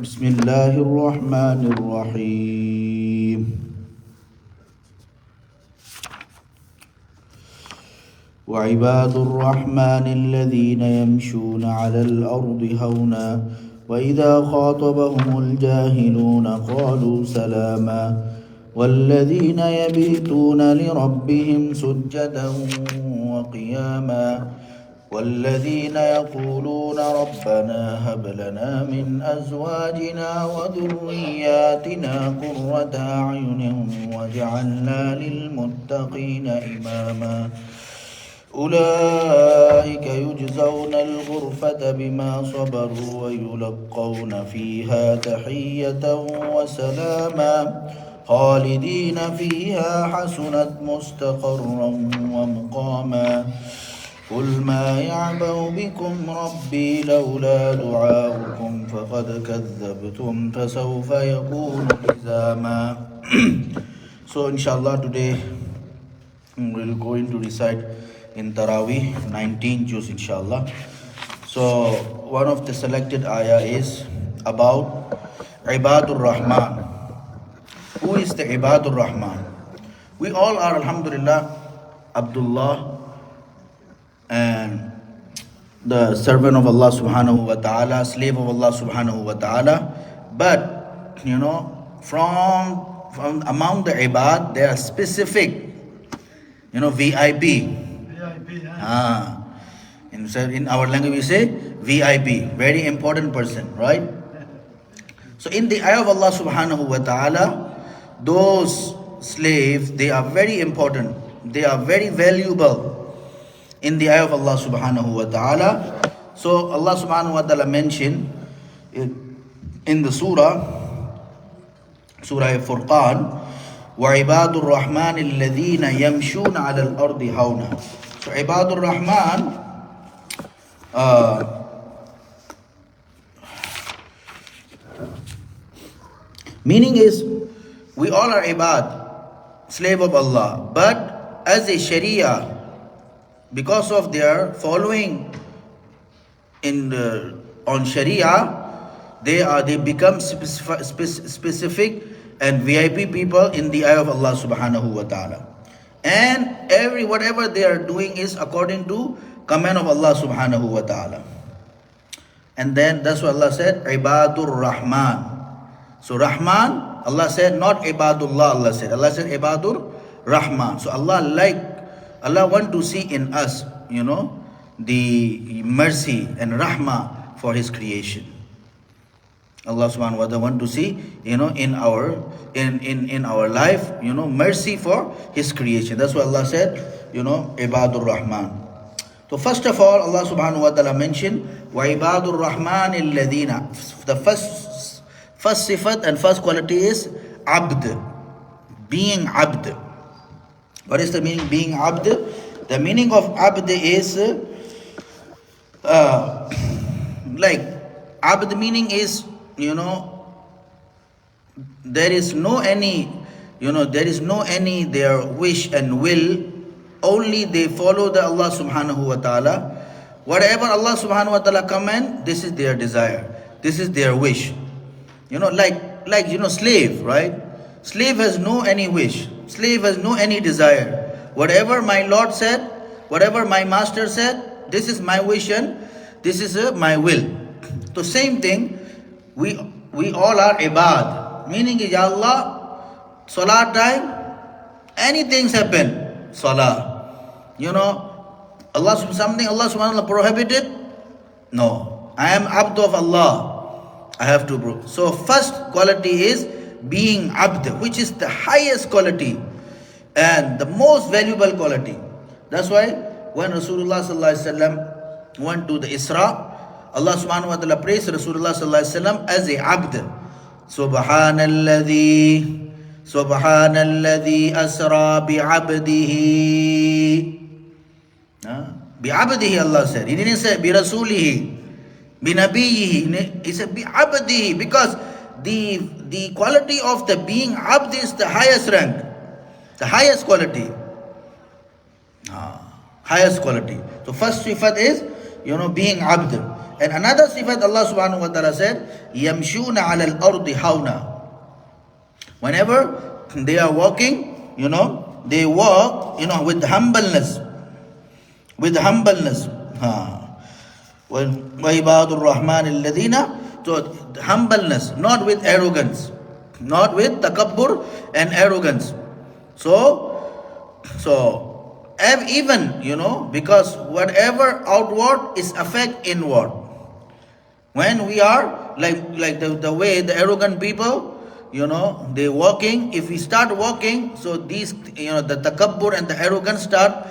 بسم الله الرحمن الرحيم وعباد الرحمن الذين يمشون على الأرض هونا وإذا خاطبهم الجاهلون قالوا سلاما والذين يبيتون لربهم سجدا وقياما والذين يقولون ربنا هب لنا من أزواجنا وذرياتنا قرة أعين واجعلنا للمتقين إماما أولئك يجزون الغرفة بما صبروا ويلقون فيها تحية وسلاما خالدين فيها حسنت مستقرا ومقاما قل ما يعبأ بكم ربي لولا دعاؤكم فقد كذبتم فسوف يكون لزاما. So inshallah today we'll going to recite in Taraweeh 19 juz inshallah. So one of the selected ayah is about Ibadur Rahman. Who is the Ibadur Rahman? We all are alhamdulillah Abdullah and the servant of Allah subhanahu wa ta'ala, slave of Allah subhanahu wa ta'ala. But from among the ibad there are specific VIP. In our language we say VIP, very important person, right? So in the eye of Allah subhanahu wa ta'ala, those slaves, they are very important, they are very valuable in the eye of Allah subhanahu wa ta'ala. So Allah subhanahu wa ta'ala mentioned in the surah Furqan, وَعِبَادُ الرَّحْمَنِ الَّذِينَ يَمْشُونَ عَلَى الْأَرْضِ هَوْنًا. So Ibadur Rahman, meaning is we all are ibad, slave of Allah, but as a sharia, because of their following on Sharia, they become specific and VIP people in the eye of Allah subhanahu wa ta'ala. And whatever they are doing is according to command of Allah subhanahu wa ta'ala. And then that's what Allah said, Ibadur Rahman. So Rahman, Allah said, not Ibadullah, Allah said Ibadur Rahman. So Allah want to see in us, the mercy and rahmah for His creation. Allah subhanahu wa ta'ala want to see, in our life, mercy for His creation. That's why Allah said, Ibadur Rahman. So first of all, Allah subhanahu wa ta'ala mentioned, wa Ibadur Rahman alladhina. The first sifat and first quality is abd, being abd. What is the meaning being abd? The meaning of abd is abd meaning is, there is no any their wish and will, only they follow the Allah subhanahu wa ta'ala. Whatever Allah subhanahu wa ta'ala command, this is their desire, this is their wish. Slave, right? Slave has no any wish, slave has no any desire. Whatever my Lord said, whatever my master said, this is my wish and this is my will. So same thing, we all are ibad. Meaning is, Ya Allah, salat time, anything happen, salah. Allah something Allah subhanahu wa ta'ala prohibited, no, I am abd of Allah, I have to prove. So first quality is being abd, which is the highest quality and the most valuable quality. That's why when Rasulullah sallallahu alaihi wasallam went to the Isra, Allah subhanahu wa ta'ala praised Rasulullah sallallahu alaihi wasallam as a abd. Subhanalladhi asra bi'abdihi. Bi'abdihi, Allah said. He didn't say bi rasulihi, bi nabiyihi. He said bi'abdihi, because the quality of the being abd is the highest rank, the highest quality. Highest quality. So first sifat is, being abd. And another sifat Allah subhanahu wa ta'ala said, يَمْشُونَ عَلَى الْأَرْضِ حَوْنًا. Whenever they are walking, they walk, with humbleness. With humbleness. وَعِبَادُ الرَّحْمَنِ الَّذِينَ. So humbleness, not with arrogance. Not with takabbur and arrogance. So even, because whatever outward is affect inward. When we are like the way the arrogant people, they walking, if we start walking, so these, the takabbur and the arrogance start,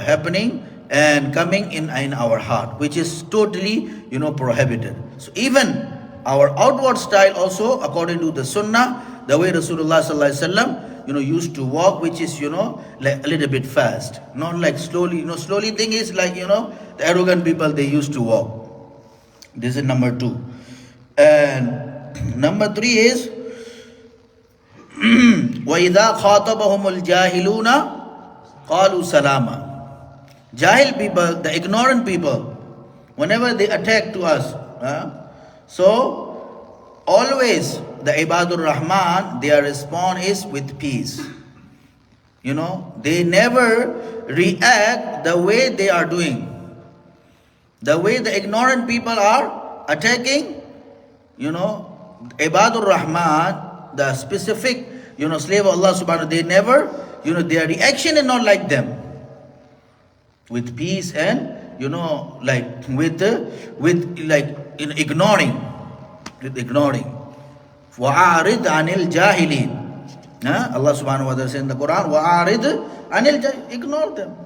happening and coming in our heart, which is totally, prohibited. So even our outward style also, according to the sunnah, the way Rasulullah sallallahu alaihi wasallam, used to walk, which is, like a little bit fast, not like slowly. Slowly thing is like, the arrogant people, they used to walk. This is number 2. And number 3 is وَإِذَا خَاطَبَهُمُ الْجَاهِلُونَ قَالُوا سَلَامًا. Jahil people, the ignorant people, whenever they attack to us, so always the Ibadur Rahman, their response is with peace. They never react the way they are doing. The way the ignorant people are attacking, Ibadur Rahman, the specific, slave of Allah subhanahu wa ta'ala, they never, their reaction is not like them. With peace and, like with ignoring. With ignoring. وَأَعْرِضْ عَنِ الْجَاهِلِينَ. Allah subhanahu wa ta'ala says in the Quran, وَأَعْرِضْ عَنِ الْجَاهِلِينَ. Ignore them.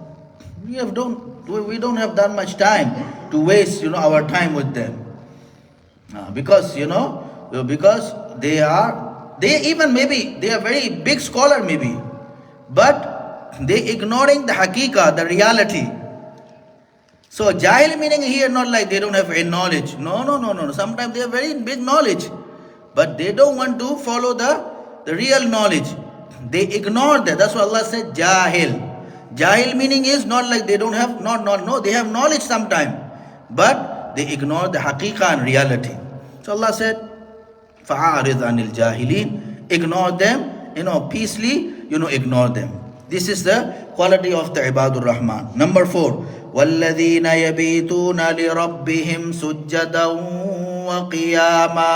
We don't have that much time to waste, our time with them. Because they are very big scholar maybe, but they ignoring the hakika, the reality. So jahil meaning here not like they don't have any knowledge. No. Sometimes they have very big knowledge, but they don't want to follow the real knowledge. They ignore that. That's why Allah said jahil. Jahil meaning is not like they don't have, no, they have knowledge sometime, but they ignore the haqiqah and reality. So Allah said, فَأَعْرِضْ عَنِ الْجَاهِلِينَ. Ignore them, peacefully, ignore them. This is the quality of the Ibadur Rahman. Number 4, وَالَّذِينَ يَبِيتُونَ لِرَبِّهِمْ سُجَّدًا وَقِيَامًا.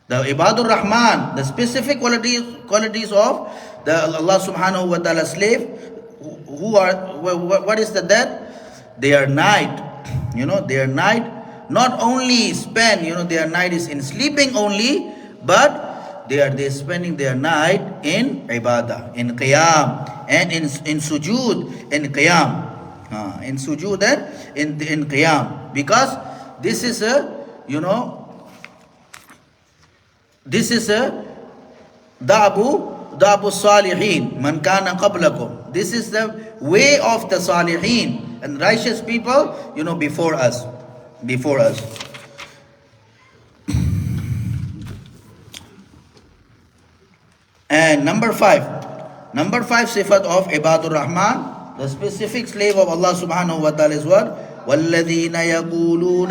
The Ibadur Rahman, the specific qualities of the Allah subhanahu wa ta'ala slave, what is that? Their night, their night, not only spend, their night is in sleeping only, but they're spending their night in ibadah, in qiyam, and in sujood, in qiyam, in sujood and in qiyam, because this is a da'bu salihin man kana qablakum. This is the way of the salihin and righteous people, before us. And number 5 sifat of Ibadur Rahman, the specific slave of Allah subhanahu wa ta'ala is what? وَالَّذِينَ يَقُولُونَ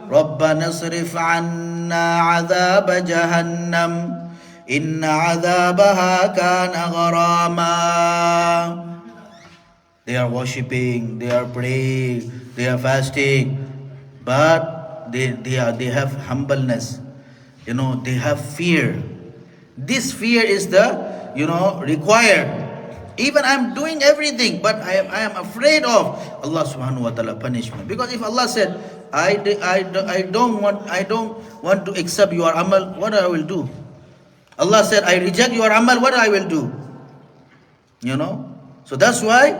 رَبَّنَا اصْرِفْ عَنَّا عَذَابَ جَهَنَّمَ إِنَّ عَذَابَهَا كَانَ غَرَامًا. They are worshipping, they are praying, they are fasting, but they have humbleness. They have fear. This fear is the required. Even I'm doing everything, but I am afraid of Allah subhanahu wa ta'ala punishment. Because if Allah said, I don't want to accept your amal, what I will do? Allah said, I reject your amal, what I will do? So that's why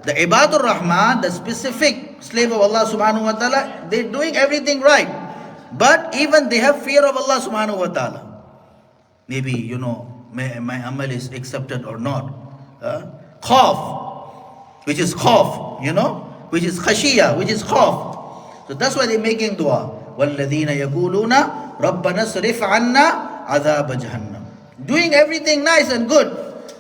the Ibadur Rahman, the specific slave of Allah subhanahu wa ta'ala, they're doing everything right. But even they have fear of Allah subhanahu wa ta'ala. Maybe, my amal is accepted or not. Khawf, which is khawf, which is khashiyah, which is khawf. So that's why they're making dua. وَالَّذِينَ يَقُولُونَ رَبَّنَا اصْرِفْ عَنَّا عَذَابَ جَهَنَّمَ. Doing everything nice and good.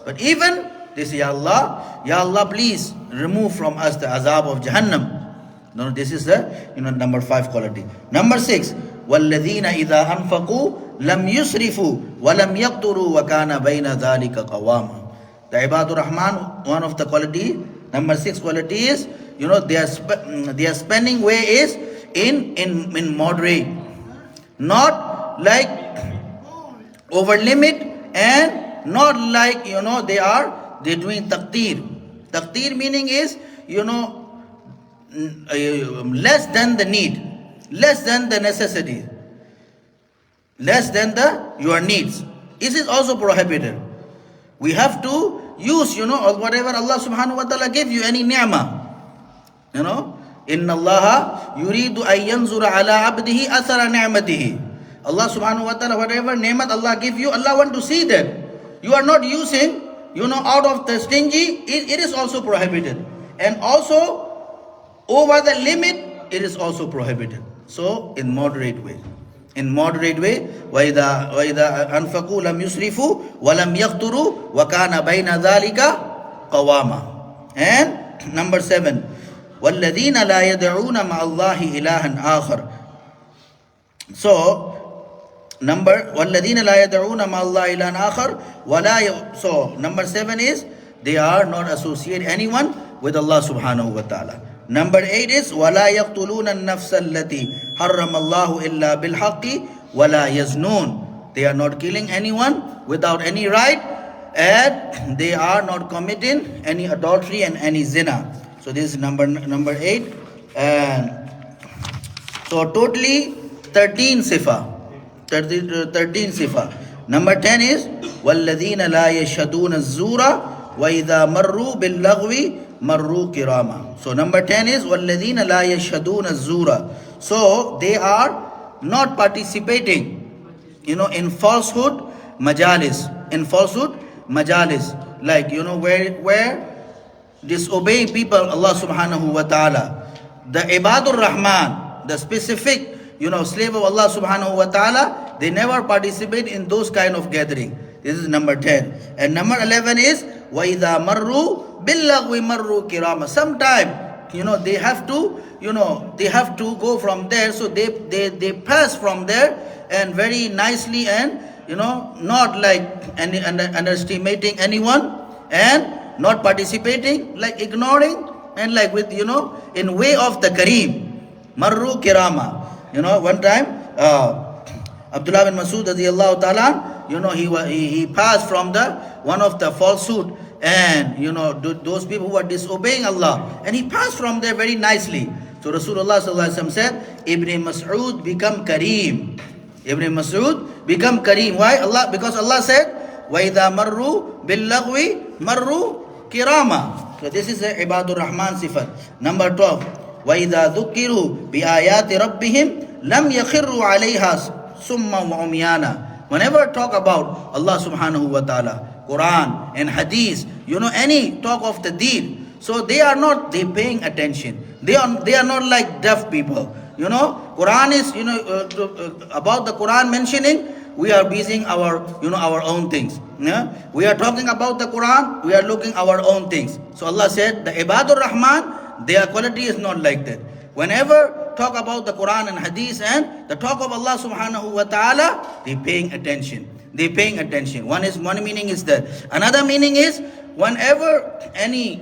But even they say, Ya Allah, please remove from us the azab of Jahannam. No, this is the number 5 quality. Number 6, وَالَّذِينَ إِذَا أَنفَقُوا لَمْ يُسْرِفُوا وَلَمْ يَقْتُرُوا وَكَانَ بَيْنَ ذَلِكَ قَوَامًا. The Ibadur Rahman, one of the quality, number 6 quality is, their spending way is in moderate, not like over limit, and not like they're doing taqdeer. Taqdeer meaning is less than the need, less than the necessity, less than your needs. This is also prohibited. We have to use whatever Allah subhanahu wa ta'ala gave you, any ni'mah. Inna Allah yuridu an yanzura ala abdihi athara ni'matihi. Allah subhanahu wa ta'ala, whatever ni'mat Allah give you, Allah want to see that. You are not using, out of the stingy, it is also prohibited. And also, over the limit, it is also prohibited. So, in moderate way. In moderate way, وَإِذَا أَنْفَقُوا لَمْ يُسْرِفُوا وَلَمْ يَقْتُرُوا وَكَانَ بَيْنَ ذَلِكَ قَوَامًا. And number 7, وَالَّذِينَ لَا يَدْعُونَ مَعَ اللَّهِ إِلَهًا آخَرَ. So, وَالَّذِينَ لَا يَدْعُونَ مَعَ اللَّهِ إِلَهًا آخَرَ. So, number 7 is, they are not associate anyone with Allah subhanahu wa ta'ala. Number 8 is وَلَا يَقْتُلُونَ النَّفْسَ الَّتِي حَرَّمَ اللَّهُ إِلَّا بِالْحَقِّ وَلَا يَزْنُونَ. They are not killing anyone without any right, and they are not committing any adultery and any zina. So this is number 8. And so totally 13 sifa. 13 sifa. Number 10 is وَالَّذِينَ لَا يَشْهَدُونَ الزُّورَ وَإِذَا مَرُّوا بِاللَّغْوِ marru kirama. So number 10 is وَالَّذِينَ لَا يَشْهَدُونَ الزُّورَ. So they are not participating, in falsehood majalis. In falsehood majalis, like where disobey people Allah subhanahu wa ta'ala. The Ibadur Rahman, the specific slave of Allah subhanahu wa ta'ala, they never participate in those kind of gathering. This is number 10. And number 11 is وَإِذَا مَرُّوا بِاللَّغْوِ مَرُّوا كِرَامًا. Sometime, they have to go from there, so they pass from there, and very nicely, and not like underestimating anyone, and not participating, like ignoring, and like with in way of the Kareem. Marru kirama. One time Abdullah bin Masud radiyallahu ta'ala, he passed from one of the falsehood, and those people who are disobeying Allah, and he passed from there very nicely. So Rasulullah sallallahu alaihi wasallam said, Ibn Mas'ud become Kareem. Ibn Mas'ud become Kareem. Why? Because Allah said, وَإِذَا مَرُّوا بِاللَّغْوِ مَرُّوا كِرَامًا. So this is the Ibadur Rahman sifat. Number 12, وَإِذَا ذُكِّرُوا بِآيَاتِ رَبِّهِمْ لَمْ يَخِرُّوا عَلَيْهَا سُمًّا وَعُمْيَانًا. Whenever talk about Allah subhanahu wa ta'ala, Quran and Hadith, any talk of the deen, so they paying attention. They are not like deaf people. Quran is, about the Quran mentioning, we are busy our own things. We are talking about the Quran, we are looking our own things. So Allah said, the Ibadur Rahman, their quality is not like that. Whenever talk about the Quran and Hadith and the talk of Allah subhanahu wa ta'ala, they paying attention. One meaning is that. Another meaning is, whenever any,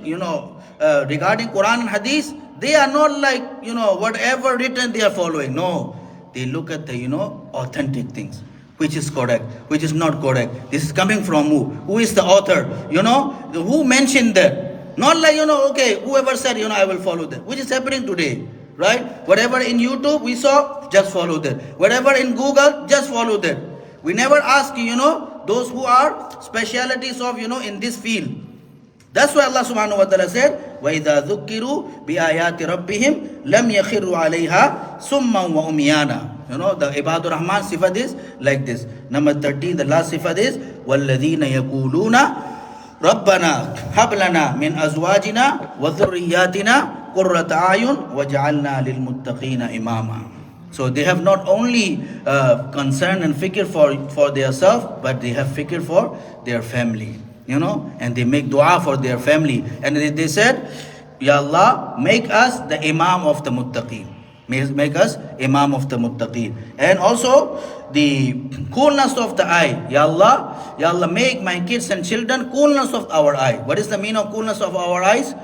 regarding Quran and Hadith, they are not like, whatever written they are following. No, they look at the, authentic things. Which is correct, which is not correct. This is coming from who? Who is the author? Who mentioned that? Not like, okay, whoever said, I will follow that. Which is happening today, right? Whatever in YouTube we saw, just follow that. Whatever in Google, just follow that. We never ask, those who are specialities of, in this field. That's why Allah subhanahu wa ta'ala said, وَإِذَا ذُكِّرُوا بِآيَاتِ رَبِّهِمْ لَمْ يَخِرُّوا عَلَيْهَا سُمًّا وَعُمْيَانًا. The Ibadur Rahman sifat is like this. Number 13, the last sifat is وَالَّذِينَ يَقُولُونَ رَبَّنَا هَبْ لَنَا مِنْ أَزْوَاجِنَا وَذُرِّيَّاتِنَا قُرَّةَ أَعْيُنٍ وَاجْعَلْنَا لِلْمُتَّقِينَ إِمَامًا. So they have not only concern and fikr for their self, but they have fikr for their family. And they make dua for their family. And they said, Ya Allah, make us the Imam of the Muttaqeen. Make us Imam of the Muttaqeen. And also the coolness of the eye. Ya Allah, make my kids and children coolness of our eye. What is the meaning of coolness of our eyes?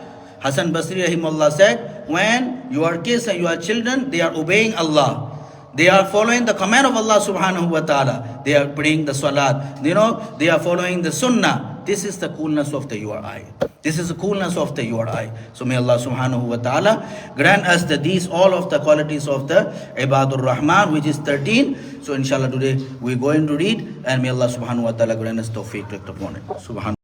Hasan Basri rahimahullah said, when your kids and your children, they are obeying Allah. They are following the command of Allah subhanahu wa ta'ala. They are praying the salat. They are following the sunnah. This is the coolness of your eye. This is the coolness of your eye. So may Allah subhanahu wa ta'ala grant us all of the qualities of the Ibadur Rahman, which is 13. So inshallah today we're going to read, and may Allah subhanahu wa ta'ala grant us tawfiq to act upon it. Subhanallah.